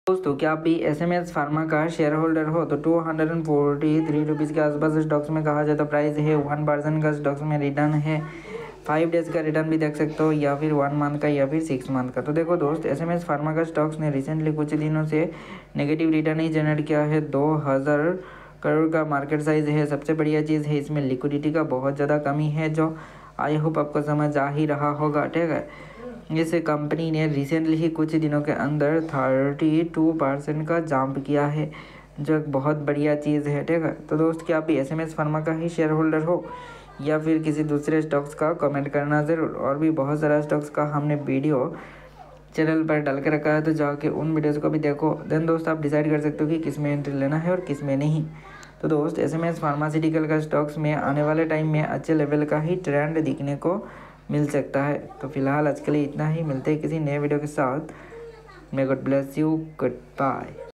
दोस्तों क्या आप भी एसएमएस फार्मा का शेयर होल्डर हो तो 243 रुपीज़ के आसपास स्टॉक्स में कहा जाए तो प्राइस है। 1% का स्टॉक्स में रिटर्न है। 5 डेज़ का रिटर्न भी देख सकते हो, या फिर 1 मंथ का, या फिर 6 मंथ का। तो देखो दोस्त, एसएमएस फार्मा का स्टॉक्स ने रिसेंटली कुछ दिनों से नेगेटिव रिटर्न ही जनरेट किया है। 2000 करोड़ का मार्केट साइज़ है। सबसे बढ़िया चीज़ है इसमें लिक्विडिटी का बहुत ज़्यादा कमी है, जो आई होप आपको समझ आ ही रहा होगा। ठीक है, इस कंपनी ने रिसेंटली ही कुछ दिनों के अंदर 32% का जंप किया है, जो एक बहुत बढ़िया चीज़ है। ठीक है, तो दोस्त क्या आप भी एसएमएस फार्मा का ही शेयर होल्डर हो या फिर किसी दूसरे स्टॉक्स का, कमेंट करना ज़रूर। और भी बहुत सारा स्टॉक्स का हमने वीडियो चैनल पर डाल के रखा है, तो जाके उन वीडियोज़ को भी देखो। देन दोस्त आप डिसाइड कर सकते हो कि किस में एंट्री लेना है और किस में नहीं। तो दोस्त एसएमएस फार्मास्यूटिकल का स्टॉक्स में आने वाले टाइम में अच्छे लेवल का ही ट्रेंड दिखने को मिल सकता है। तो फिलहाल आज के लिए इतना ही, मिलते हैं किसी नए वीडियो के साथ। May god bless you, good bye.